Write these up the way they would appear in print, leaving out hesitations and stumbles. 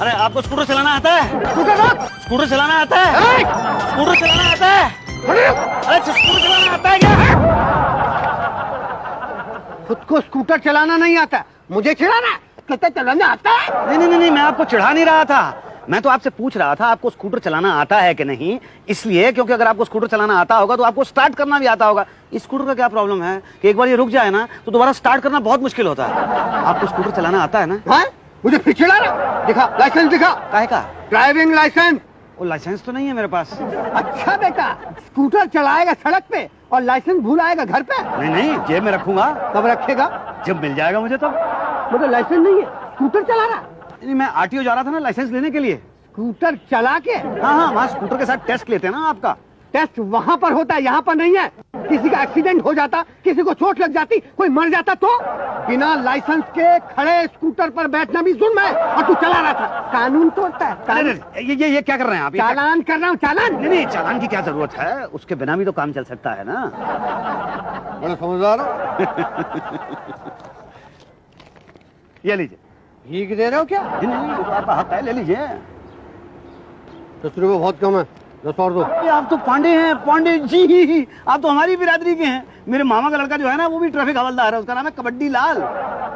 अरे आपको स्कूटर चलाना आता है? स्कूटर चलाना आता है? स्कूटर चलाना आता है? अरे स्कूटर चलाना आता है क्या? खुद को स्कूटर चलाना नहीं आता, मुझे चिढ़ाना कहते चलाना आता है? नहीं, मैं आपको चिढ़ा नहीं रहा था। मैं तो आपसे पूछ रहा था आपको स्कूटर चलाना आता है कि नहीं, इसलिए क्योंकि अगर आपको स्कूटर चलाना आता होगा तो आपको स्टार्ट करना भी आता होगा। इस स्कूटर का क्या प्रॉब्लम है कि एक बार ये रुक जाए ना तो दोबारा स्टार्ट करना बहुत मुश्किल होता है। आपको स्कूटर चलाना आता है ना? हाँ? मुझे फिर चिढ़ा रहा? दिखा लाइसेंस दिखा। काहे का? Driving licence. वो लाइसेंस तो नहीं है मेरे पास। अच्छा बेटा, स्कूटर चलाएगा सड़क पे और लाइसेंस भूल आएगा घर पे? नहीं, जेब में रखूंगा। कब रखेगा? जब मिल जाएगा मुझे तब। मतलब लाइसेंस नहीं है, स्कूटर चला रहा? नहीं, मैं आरटीओ जा रहा था ना लाइसेंस लेने के लिए। स्कूटर चला के? हाँ, वहाँ स्कूटर के साथ टेस्ट लेते हैं ना आपका। टेस्ट वहाँ पर होता है, यहाँ पर नहीं है। किसी का एक्सीडेंट हो जाता, किसी को चोट लग जाती, कोई मर जाता तो बिना लाइसेंस के खड़े स्कूटर पर बैठना भी जुर्म है और तू चला रहा था। कानून तोड़ता है। ये क्या कर रहे हैं आप? चालान कर रहा हूँ, चालान। नहीं, चालान की क्या जरूरत है, उसके बिना भी तो काम चल सकता है ना। बड़ा समझदार हो। ये लीजिए। भीख दे रहे हो क्या? नहीं, तो आपका हक है, ले लीजिए। 10 रुपए बहुत कम है, 10 और दो। आप तो पांडे हैं, पांडे जी। आप तो हमारी बिरादरी के हैं। मेरे मामा का लड़का जो है ना वो भी ट्रैफिक हवलदार है, उसका नाम है कबड्डी लाल।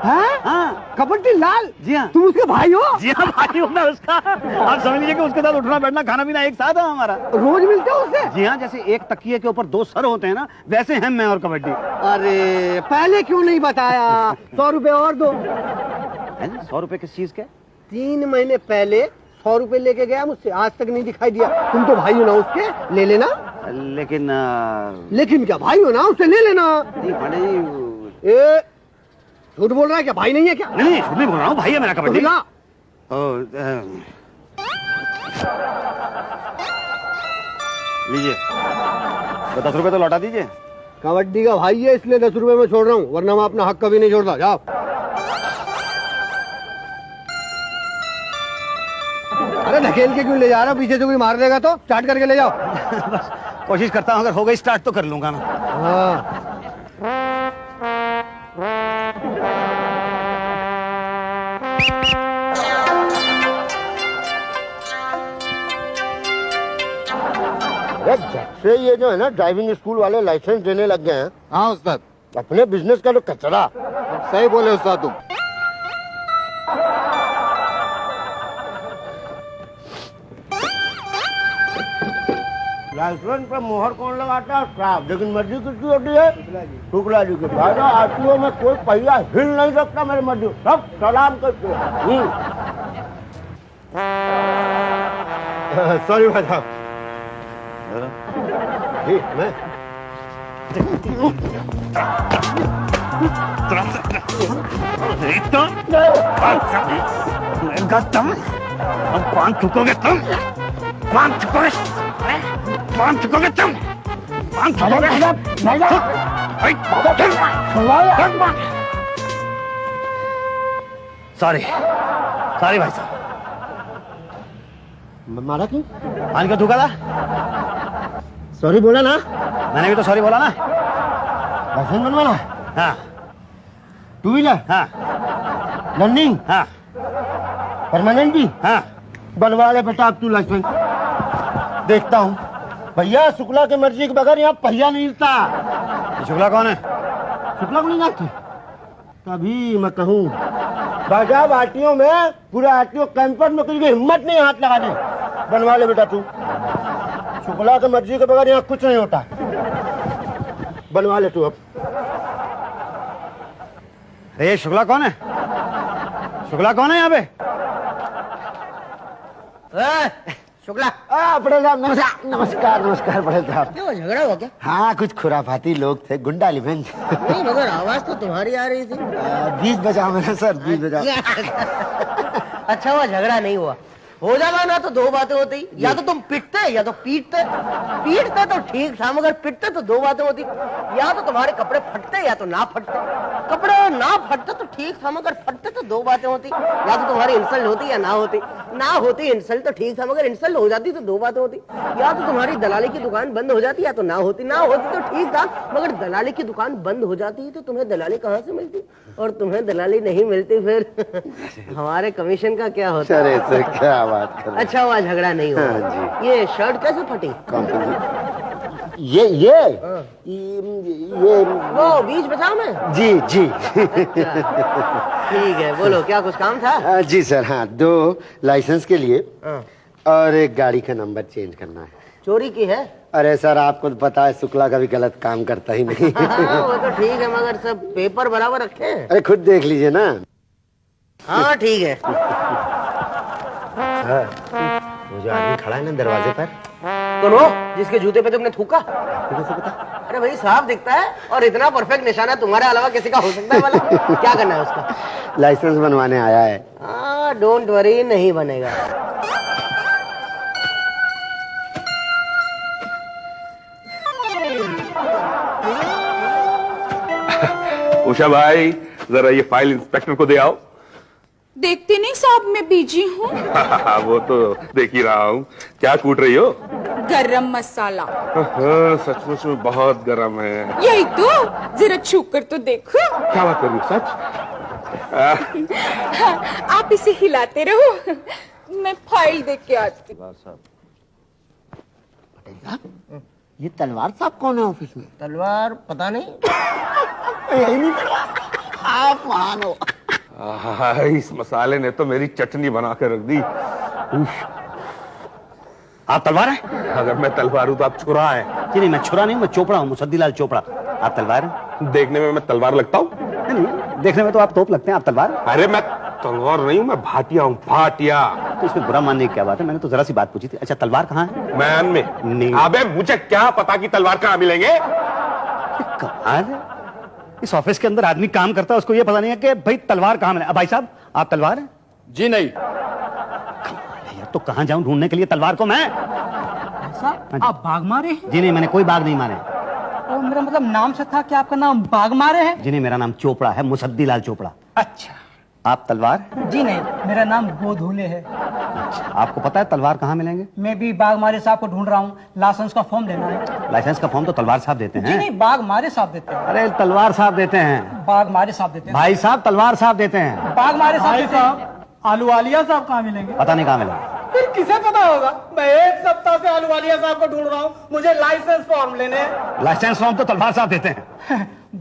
है? हाँ, कबड्डी लाल? जी हाँ। तुम उसके भाई हो? जी हाँ, भाई हूँ मैं उसका। आप समझ लीजिए कि उसके साथ उठना बैठना खाना पीना एक साथ है हमारा। रोज मिलते हो उससे? जी हाँ, जैसे एक तकिए के ऊपर 2 सर होते हैं ना, वैसे हैं मैं और कबड्डी। अरे पहले क्यों नहीं बताया? 100 रुपए और दो। 100 रुपए किस चीज के? 3 महीने पहले 100 रुपए लेके गया मुझसे, आज तक नहीं दिखाई दिया। तुम तो भाई हो ना उसके, ले लेना। लेकिन क्या, भाई हो ना उससे ले लेना। पांडे जी, झूठ बोल रहा है क्या? भाई नहीं है क्या? नहीं, झूठ नहीं बोल रहा हूँ, भाई है मेरा कबड्डी। लीजिए, 10 रुपए तो लौटा दीजिए। कबड्डी का भाई है इसलिए 10 रुपए में छोड़ रहा हूँ, वरना मैं अपना हक कभी नहीं छोड़ता। जाओ। अरे ढकेल के क्यों ले जा रहा हो? पीछे से कोई मार देगा तो स्टार्ट करके ले जाओ। बस कोशिश करता हूँ, अगर हो गई स्टार्ट तो कर लूंगा मैं। हाँ। जब से ये जो है ना ड्राइविंग स्कूल वाले लाइसेंस देने लग गए हैं। हाँ उस्ताद, अपने बिजनेस का तो कचरा। सही बोले उस्ताद तुम। लाइसेंस पर मोहर कौन लगाता है? साहब, लेकिन मर्जी किसकी होती है? शुक्ला जी की। आरटीओ में कोई पहिया हिल नहीं सकता मेरी मर्जी, सब सलाम करते हैं। सॉरी भाई साहब। मैं पान थूकोगे तुम, पान थूकोगे, पान थूकोगे तुम, पान थूकोगे। सॉरी भाई साहब। मारा क्यों? पान क्यों थूका था? सॉरी बोला ना। मैंने भी तो सॉरी बोला ना। लाइसेंस बनवाना? हाँ। 2 व्हीलर? हाँ। लर्निंग? हाँ। परमानेंट भी? हाँ। बनवा ले बेटा अब तू लाइसेंस। देखता हूँ। भैया, शुक्ला की मर्जी के बगैर यहाँ पहिया नहीं हिलता। शुक्ला कौन है? शुक्ला को नहीं जानते? तभी मैं कहूँ बाजार आरटीओ में पूरा आरटीओ कैंपस में किसी की हिम्मत नहीं हाथ लगाने। बनवा ले बेटा तू। शुक्ला की मर्जी के बगैर यहाँ कुछ नहीं होता। बनवा ले तू अब। अरे शुक्ला कौन है? शुक्ला कौन है यहाँ पे? शुक्ला। बड़े साहब नमस्कार। नमस्कार बड़े साहब। क्यों झगड़ा हुआ क्या? हाँ, कुछ खुराफाती लोग थे, गुंडा एलिमेंट। नहीं, मगर आवाज तो तुम्हारी आ रही थी। 20 बजा मेरा सर, 20 बजा। अच्छा हुआ झगड़ा नहीं हुआ। हो जाता ना तो 2 बातें होती, या तो तुम पिटते या तो पीटते। पीटते तो ठीक था, मगर पिटते तो 2 बातें होती। या तो तुम्हारे कपड़े फटते या तो ना फटते। कपड़े ना फटते तो ठीक था, मगर फटते तो 2 बातें होती। या तो तुम्हारी इंसल्ट होती या ना होती। ना होती इंसल्ट तो ठीक था, मगर इंसल्ट हो जाती तो दो बातें होती। या तो तुम्हारी दलाली की दुकान बंद हो जाती, या तो ना होती। ना होती तो ठीक था, मगर दलाली की दुकान बंद हो जाती तो तुम्हें दलाली कहाँ से मिलती, और तुम्हें दलाली नहीं मिलती फिर हमारे कमीशन का क्या होता। अरे सर क्या बात कर रहे हैं। अच्छा हुआ झगड़ा नहीं हुआ। हाँ ये शर्ट कैसे फटी? ये वो बीच बचाओ में। जी जी ठीक है, बोलो क्या कुछ काम था? जी सर, हाँ 2 लाइसेंस के लिए हाँ। और एक गाड़ी का नंबर चेंज करना है। चोरी की है? अरे सर आपको तो पता है शुक्ला कभी गलत काम करता ही नहीं। हाँ, वो तो ठीक है, मगर सब पेपर बराबर रखे हैं। अरे खुद देख लीजिए ना। हाँ ठीक है। वो जो आदमी खड़ा है ना दरवाजे पर, कौन हो जिसके जूते पे तुमने थूका? कैसे पता? अरे भाई साफ दिखता है, और इतना परफेक्ट निशाना तुम्हारे अलावा किसी का हो सकता है वाला? क्या करना है उसका? लाइसेंस बनवाने आया है। हाँ डोंट वरी, नहीं बनेगा। उषा भाई जरा ये फाइल इंस्पेक्टर को दे आओ। देखते नहीं साहब, मैं बिजी हूँ। वो तो देख ही रहा हूँ। क्या कूट रही हो? गरम मसाला। हाँ, सचमुच में बहुत गर्म है। यही तो, जरा छू कर तो देखो। क्या बात कर रही हो? सच? हाँ, आप इसे हिलाते रहो, मैं फाइल देख के आती हूँ। ये तलवार साहब कौन है ऑफिस में? तलवार पता नहीं। यही नहीं आप महान हो। इस मसाले ने तो मेरी चटनी बना कर रख दी। आप तलवार हैं? अगर मैं तलवार हूँ तो आप छुरा है। जी नहीं, मैं छुरा नहीं हूँ, मैं चोपड़ा हूँ, मुसद्दीलाल चोपड़ा। आप तलवार हैं? देखने में मैं तलवार लगता हूँ? नहीं, देखने में तो आप तोप लगते हैं। आप तलवार? अरे मैं तलवार नहीं हूँ, मैं भाटिया हूँ, भाटिया। तो इसमें बुरा मानने की क्या बात है, मैंने तो जरा सी बात पूछी थी। अच्छा तलवार कहाँ है? मैन में नहीं। अबे मुझे क्या पता कि तलवार कहाँ मिलेंगे। कमाल है, इस ऑफिस के अंदर आदमी काम करता है, उसको ये पता नहीं है कि भाई तलवार कहाँ मिले। भाई साहब आप तलवार हैं? जी नहीं। यार तो कहाँ जाऊं ढूंढने के लिए तलवार को मैं? आप बाघ मारे हैं? जी नहीं, मैंने कोई बाघ नहीं मारे। और मेरा मतलब नाम से था कि आपका नाम बाघ मारे है? जी नहीं, मेरा नाम चोपड़ा है, मुसद्दीलाल चोपड़ा। अच्छा। आप तलवार? जी नहीं, मेरा नाम गोधूले है। अच्छा, आपको पता है तलवार कहाँ मिलेंगे? मैं भी बाघ मारे साहब को ढूंढ रहा हूँ, लाइसेंस का फॉर्म लेना है। लाइसेंस का फॉर्म तो तलवार साहब देते जी हैं। नहीं, बाघ मारे साहब देते हैं। अरे तलवार साहब देते हैं। बाघ मारे साहब देते हैं। भाई साहब तलवार साहब देते हैं। बाघ मारे साहब देते हैं। आलू वालिया साहब कहाँ मिलेंगे? पता नहीं कहाँ मिलेंगे। फिर किसे पता होगा? मैं 1 सप्ताह से आलू वालिया साहब को ढूंढ रहा हूँ, मुझे लाइसेंस फॉर्म लेने हैं। लाइसेंस फॉर्म तो तलवार साहब देते हैं।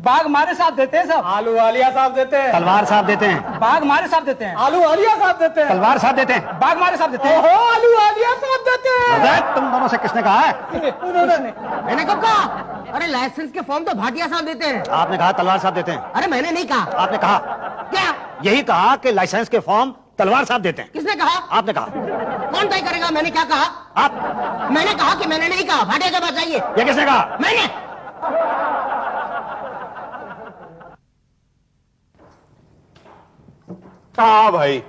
बाघ मारे साहब देते हैं साहब। आलू वालिया साहब देते हैं। तलवार साहब देते हैं। बाघ मारे साहब देते हैं। आलू वालिया साहब देते हैं। तलवार साहब देते हैं। बाघ मारे साहब देते हैं। ओहो, आलू वालिया साहब देते हैं। अरे तुम दोनों से किसने कहा है? उन्होंने। मैंने कब कहा? अरे लाइसेंस के फॉर्म तो भाटिया साहब देते हैं। आपने कहा तलवार साहब देते हैं। अरे मैंने नहीं कहा। आपने कहा क्या? यही कहा कि लाइसेंस के फॉर्म तलवार साहब देते हैं। किसने कहा? आपने कहा। कौन तय करेगा मैंने क्या कहा? आप। मैंने कहा कि मैंने नहीं कहा। भाटिया के पास जाइए। ये किसने कहा? मैंने। हाँ भाई,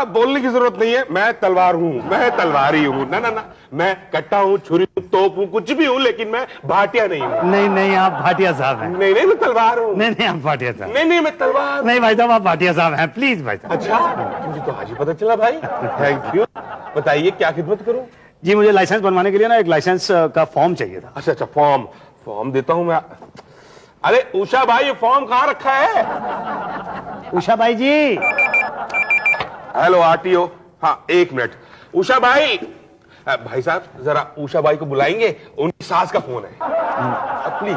बोलने की जरूरत नहीं है। मैं तलवार हूँ, मैं तलवारी हूँ। ना ना ना, मैं कट्टा हूँ, छुरी हूँ, तोप हूँ, कुछ भी हूँ, लेकिन मैं भाटिया नहीं हूँ। नहीं नहीं, आप भाटिया साहब हैं। नहीं नहीं, मैं तलवार हूँ। नहीं नहीं, आप भाटिया साहब। नहीं नहीं, मैं तलवार। नहीं भाई साहब, आप भाटिया साहब हैं, प्लीज भाई साहब। अच्छा, मुझे तो आज ही पता चला भाई। Thank you. बताइए क्या खिदमत करूँ? जी मुझे लाइसेंस बनवाने के लिए ना एक लाइसेंस का फॉर्म चाहिए था। अच्छा अच्छा, फॉर्म देता हूँ मैं। अरे उषा भाई, ये फॉर्म कहाँ रखा है? उषा भाई जी। Hello RTO. हाँ 1 मिनट। उषा भाई, भाई साहब जरा उषा भाई को बुलाएंगे, उनकी सास का फोन है, प्लीज।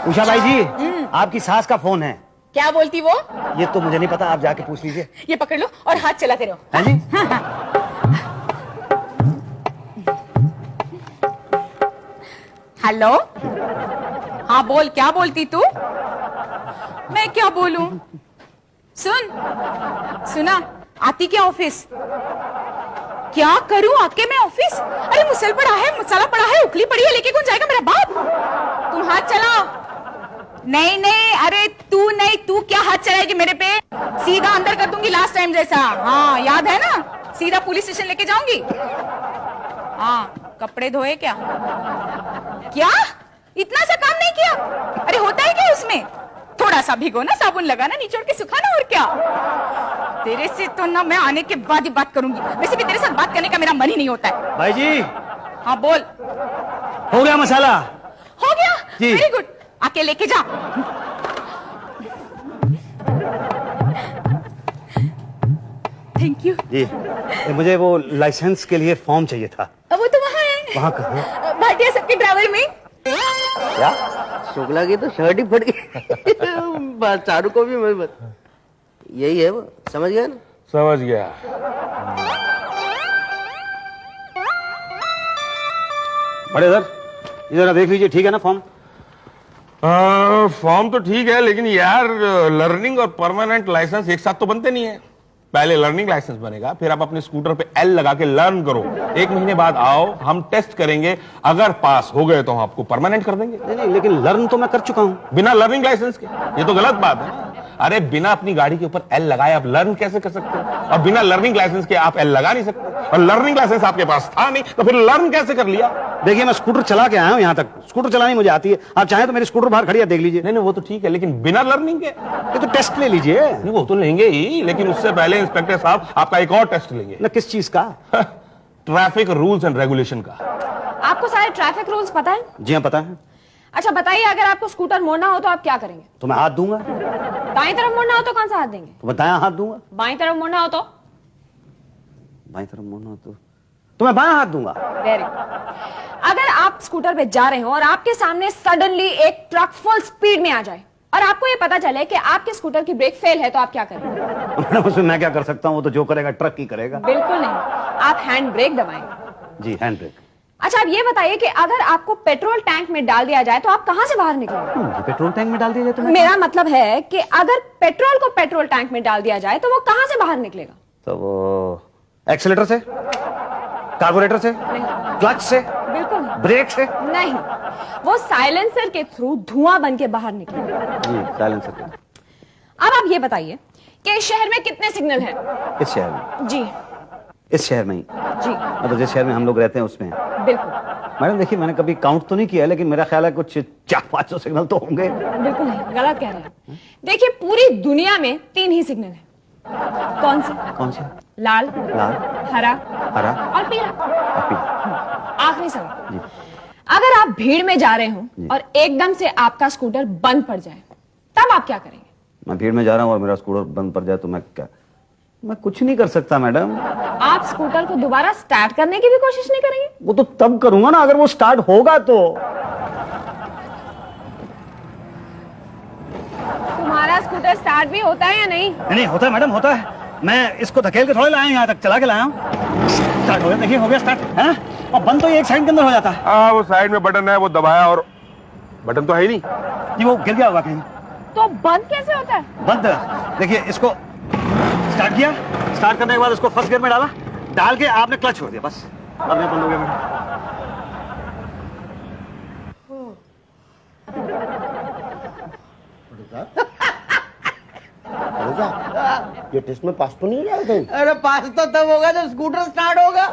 उषा भाई जी, आपकी सास का फोन है। क्या बोलती वो? ये तो मुझे नहीं पता, आप जाके पूछ लीजिए। ये पकड़ लो और हाथ चलाते रहो। हाँ जी। हेलो, हाँ बोल, क्या बोलती तू? मैं क्या बोलूं? सुना, आती क्या ऑफिस? क्या करूं आके मैं ऑफिस? अरे मुसल पड़ा है, मसाला पड़ा है, उखली पड़ी है, लेके कौन जाएगा मेरा बाप? तुम हाथ चलाओ। नहीं नहीं, अरे तू नहीं, तू क्या हाथ चलाएगी मेरे पे? सीधा अंदर कर दूंगी लास्ट टाइम जैसा। हाँ याद है ना, सीधा पुलिस स्टेशन लेके जाऊंगी। हाँ, कपड़े धोए क्या? क्या इतना सा काम नहीं किया? अरे होता है क्या उसमें? थोड़ा सा भिगोना, साबुन लगाना, निचोड़ के सुखाना, और क्या। तेरे से तो ना मैं आने के बाद ही बात करूंगी। वैसे भी तेरे साथ बात करने का मेरा मन ही नहीं होता है। भाई जी, हाँ बोल। हो गया मसाला? हो गया? जी। वेरी गुड, आके लेके जा। Thank you. जी, मुझे वो लाइसेंस के लिए फॉर्म चाहिए था। वो तो वहाँ है। वहाँ कहाँ? भाटिया सबके ड्राइवर में। क्या शुक्ला की तो शर्ट ही फट गई। बस चारू को भी मैं यही है वो, समझ गया ना? समझ गया। बड़े सर, ये जरा देख लीजिए, ठीक है ना फॉर्म? फॉर्म तो ठीक है, लेकिन यार लर्निंग और परमानेंट लाइसेंस एक साथ तो बनते नहीं है। पहले लर्निंग लाइसेंस बनेगा, फिर आप अपने स्कूटर पे एल लगा के लर्न करो। 1 महीने बाद आओ, हम टेस्ट करेंगे, अगर पास हो गए तो हम आपको परमानेंट कर देंगे। नहीं नहीं, लेकिन लर्न तो मैं कर चुका हूँ। बिना लर्निंग लाइसेंस के? ये तो गलत बात है ना। अरे बिना अपनी गाड़ी के ऊपर एल लगाए आप लर्न कैसे कर सकते हो? और बिना लर्निंग लाइसेंस के आप एल लगा नहीं सकते, और लर्निंग लाइसेंस आपके पास था नहीं, तो फिर लर्न कैसे कर लिया? देखिए, मैं स्कूटर चला के आया हूँ यहाँ तक। स्कूटर चलानी मुझे आती है। आप चाहें तो मेरी स्कूटर बाहर खड़ी है, देख लीजिए। नहीं नहीं, वो तो ठीक है, लेकिन बिना लर्निंग के? ये तो टेस्ट ले लीजिए। नहीं, वो तो लेंगे ही, लेकिन उससे पहले इंस्पेक्टर साहब आपका एक और टेस्ट लेंगे। ना, किस चीज का? ट्रैफिक रूल्स एंड रेगुलेशन का। आपको सारे ट्रैफिक रूल्स पता है? जी हाँ, पता है। अच्छा बताइए, अगर आपको स्कूटर मोड़ना हो तो आप क्या करेंगे? तो मैं हाथ दूंगा। दाएं तरफ मोड़ना हो तो कौन सा हाथ देंगे? तो मैं दायां हाथ दूंगा। बाएं तरफ मोड़ना हो तो? बाईं तरफ मुड़ना तो मैं बायां हाथ दूंगा। Very good. अगर आप स्कूटर पे जा रहे हो और आपके सामने सडनली एक ट्रक फुल स्पीड में आ जाए और आपको ये पता चले कि आपके स्कूटर की ब्रेक फेल है, तो आप क्या करेंगे? मैडम, उसमें मैं क्या कर सकता हूँ? वो तो जो करेगा ट्रक ही करेगा। बिल्कुल नहीं, आप हैंड ब्रेक दबाएंगे। जी, हैंड ब्रेक। अच्छा, आप ये बताइए कि अगर आपको पेट्रोल टैंक में डाल दिया जाए तो आप कहां से बाहर निकलेंगे? पेट्रोल टैंक में डाल दिया जाए तो मेरा मतलब है कि अगर पेट्रोल को पेट्रोल टैंक में डाल दिया जाए तो वो कहां से बाहर निकलेगा? तो वो एक्सीलेटर से, कार्बोरेटर से, क्लच से, बिल्कुल नहीं। ब्रेक से? नहीं, वो साइलेंसर के थ्रू धुआं बन के बाहर निकलेगा। जी, साइलेंसर से। अब आप ये बताइए कि इस शहर में कितने सिग्नल हैं? इस शहर में? जी इस शहर में ही? जी मतलब जिस शहर में हम लोग रहते हैं उसमें? बिल्कुल। मैडम देखिए, मैंने कभी काउंट तो नहीं किया, लेकिन मेरा ख्याल है कुछ 400-500 सिग्नल तो होंगे। बिल्कुल नहीं, गलत कह रहे हैं। देखिए, पूरी दुनिया में 3 ही सिग्नल हैं। कौन से? कौन से? लाल, लाल, हरा हरा और पीला। और पीला। आखिरी सवाल, अगर आप भीड़ में जा रहे हो और एकदम से आपका स्कूटर बंद पड़ जाए, तब आप क्या करेंगे? मैं भीड़ में जा रहा हूँ और मेरा स्कूटर बंद पड़ जाए तो मैं क्या? मैं कुछ नहीं कर सकता मैडम। आप स्कूटर को दोबारा स्टार्ट करने की भी कोशिश नहीं करेंगे? वो तो तब करूंगा ना अगर वो स्टार्ट होगा तो। तुम्हारा स्कूटर स्टार्ट भी होता है या नहीं? नहीं होता है मैडम, होता है। मैं इसको धकेल के थोड़े लाया यहाँ तक, चला के लाया हूँ। स्टार्ट हो गया, देखिए हो गया स्टार्ट है। और बंद तो ये 1 सेकंड के अंदर हो जाता है। हाँ, वो साइड में बटन है, वो दबाया और बटन तो है ही नहीं। जी, वो गिर गया होगा कहीं। तो बंद कैसे होता है? बंद, देखिए इसको स्टार्ट किया, स्टार्ट करने के बाद उसको फर्स्ट गियर में डाला, डाल के आपने क्लच छोड़ दिया, बस अब ये बंद हो गया मैडम। ये टेस्ट में पास तो नहीं रहा है? अरे पास तो तब होगा जब स्कूटर स्टार्ट होगा,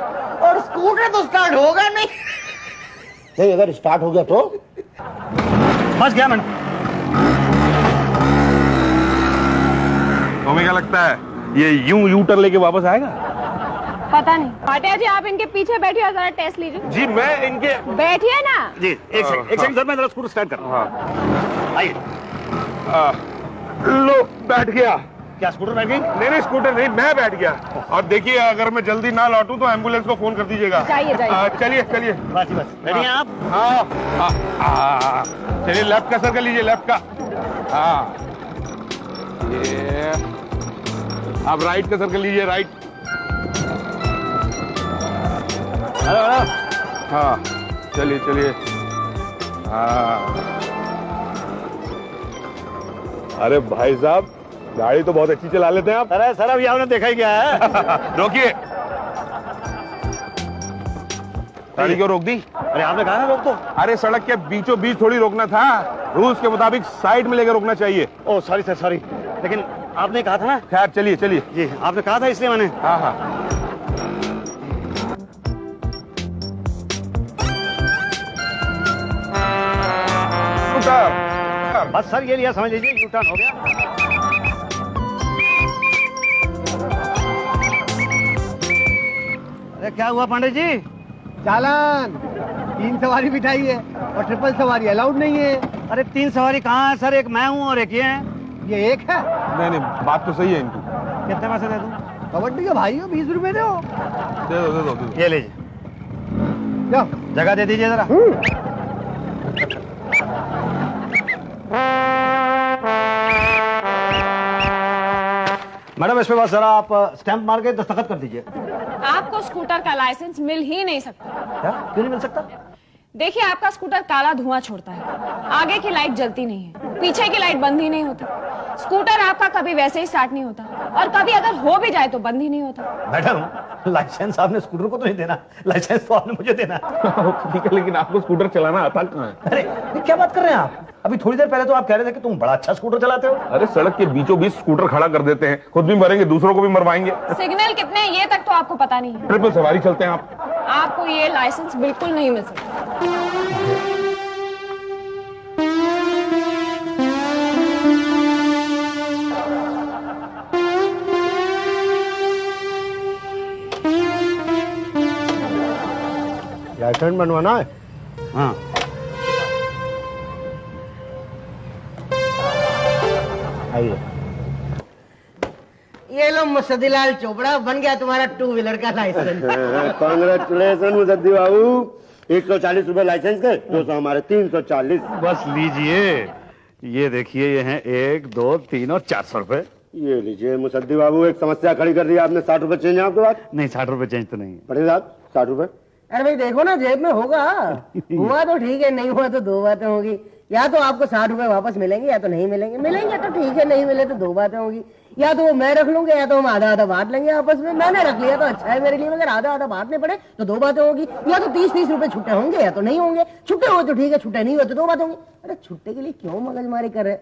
और स्कूटर तो स्टार्ट होगा नहीं। नहीं, अगर स्टार्ट हो गया तो? फंस गया मैडम। तुम्हें क्या लगता है ये यूं यू टर्न लेके वापस आएगा? पता नहीं। भाटिया जी, आप इनके पीछे बैठिए और जरा टेस्ट लीजिए। जी, मैं इनके बैठिए ना। जी, एक सेकंड सर, मैं जरा स्कूटर स्टार्ट कर रहा हूँ। हाँ। आइए। लो, बैठ गया। क्या स्कूटर बैठ गई? नहीं, स्कूटर नहीं, मैं बैठ गया। और देखिए, अगर मैं जल्दी ना लौटूं तो एम्बुलेंस को फोन कर दीजिएगा। जाइए, जाइए। चलिए चलिए। बस रेडी हैं आप? हाँ, चलिए लेफ्ट का सर्कल लीजिए, लेफ्ट का। हाँ, ये अब राइट का सर्कल लीजिए, राइट। Hello hello. हाँ, चलिए चलिए। हाँ, अरे भाई साहब, गाड़ी तो बहुत अच्छी चला लेते हैं आप। अरे सर, अभी आपने देखा ही क्या है। रोकिए। गाड़ी क्यों रोक दी? अरे आपने कहा ना रोक दो। अरे सड़क के बीचों बीच थोड़ी रोकना था, रूल्स के मुताबिक साइड में लेकर रोकना चाहिए। ओह सॉरी सर, सॉरी, लेकिन आपने कहा था ना। खैर, चलिए चलिए। जी, आपने कहा था इसलिए मैंने। हाँ हाँ। बस सर ये लिया, समझ लीजिए यू टर्न हो गया। अरे क्या हुआ पांडे जी? चालान 3 सवारी बिठाई है और ट्रिपल सवारी अलाउड नहीं है। अरे 3 सवारी कहाँ है सर? एक मैं हूँ और एक ये है। ये एक है। नहीं, बात तो सही है इनकी। कितने पैसे दे दूँ? कबड्डी के भाई हो, 20 रुपए दो। दे दो। ये लीजिए, जाओ। जगह दे दीजिए जरा। मैडम इस पे बस जरा आप स्टैंप मार के दस्तखत कर दीजिए। आपको स्कूटर का लाइसेंस मिल ही नहीं सकता। क्या? क्यों नहीं मिल सकता? देखिए, आपका स्कूटर काला धुआं छोड़ता है, आगे की लाइट जलती नहीं है, पीछे की लाइट बंद ही नहीं होती। स्कूटर आपका कभी वैसे ही स्टार्ट नहीं होता, और कभी अगर हो भी जाए तो बंद ही नहीं होता। मैडम लाइसेंस आपने स्कूटर को तो नहीं देना, लाइसेंस तो आपने मुझे देना। ठीक है, लेकिन आपको स्कूटर चलाना आता कहाँ है? अरे ये क्या बात कर रहे हैं आप? अभी थोड़ी देर पहले तो आप कह रहे थे कि तुम बड़ा अच्छा स्कूटर चलाते हो। अरे सड़क के बीचों बीच स्कूटर खड़ा कर देते हैं, खुद भी मरेंगे, दूसरों को भी मरवाएंगे। सिग्नल कितने हैं ये तक तो आपको पता नहीं है। ट्रिपल सवारी चलते हैं आप। आपको ये लाइसेंस बिल्कुल नहीं मिल सकता। लाइसेंस बनवाना है। हाँ आइए। ये लो मुसद्दीलाल चोपड़ा, बन गया तुम्हारा 2 व्हीलर का लाइसेंस। कांग्रेचुलेशन मुसद्दी बाबू। 140 रुपए लाइसेंस के, 200 हमारे, 340। बस लीजिए, ये देखिए, ये हैं 1, 2, 3 और 400 रुपए। ये लीजिए मुसद्दी बाबू, एक समस्या खड़ी कर दी आपने। 60 रुपए चेंज है आपके पास? नहीं 60 रुपए चेंज तो नहीं है। पटेल साहब 60 रुपए। अरे भाई देखो ना, जेब में होगा। हुआ तो ठीक है, नहीं हुआ तो 2 बातें होगी। या तो आपको 60 रुपए वापस मिलेंगे या तो नहीं मिलेंगे। मिलेंगे तो ठीक है, नहीं मिले तो 2 बातें होगी। या तो वो मैं रख लूंगा या तो हम आधा आधा बांट लेंगे आपस में। मैंने रख लिया तो अच्छा है मेरे लिए, मगर आधा आधा बांटने पड़े तो 2 बातें होगी। या तो 30-30 रुपए छुट्टे होंगे या तो नहीं होंगे। छुट्टे हुए तो ठीक है, छुट्टे नहीं हुए तो 2 बातें होंगी। अरे छुट्टे के लिए क्यों मगजमारी कर रहे?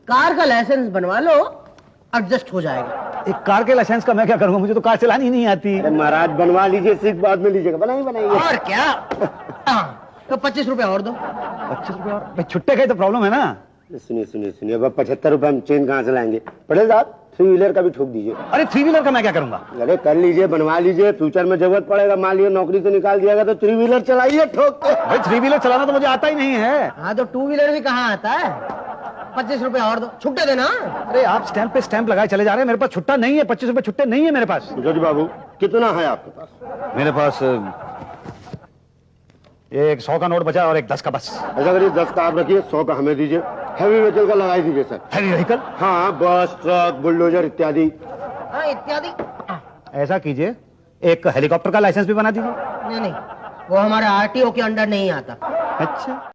कार का लाइसेंस बनवा लो, एडजस्ट हो जाएगा। एक कार के लाइसेंस का मैं क्या करूंगा? मुझे तो कार चलानी ही नहीं आती। अरे महाराज बनवा लीजिए, सीट बाद में लीजिएगा। बनाइए। और क्या? तो 25 रुपए और दो। 25 रुपए और? भाई छुट्टे का तो प्रॉब्लम है ना। सुनिए, अब 75 रुपए हम चेंज कहाँ से लाएंगे? पटेल साहब 3 व्हीलर का भी ठोक दीजिए। अरे 3 व्हीलर का मैं क्या करूंगा? अरे कर लीजिए, बनवा लीजिए, फ्यूचर में जरूरत पड़ेगा। मान लीजिए नौकरी से निकाल दिया गया तो 3 व्हीलर चलाइए ठोक के। भाई 3 व्हीलर चलाना तो मुझे आता ही नहीं है। हाँ तो 2 व्हीलर भी कहाँ आता है? 25 रुपए और दो, छुट्टे देना। अरे आप स्टैंप पे स्टैंप लगाए चले जा रहे हैं, मेरे पास छुट्टा नहीं है। 25 रुपए छुट्टे नहीं है मेरे पास। मुसद्दी बाबू कितना है आपके पास? मेरे पास एक 100 का नोट बचा और एक 10 का बस। ऐसा करिए, 10 का आप रखिए, 100 का हमें दीजिए। हैवी व्हीकल का लगाई दीजिए सर। Heavy vehicle? हाँ, बस, ट्रक, बुलडोजर इत्यादि। हाँ इत्यादि। ऐसा कीजिए, एक हेलीकॉप्टर का लाइसेंस भी बना दीजिए। नहीं, वो हमारे आरटीओ के अंडर नहीं आता। अच्छा।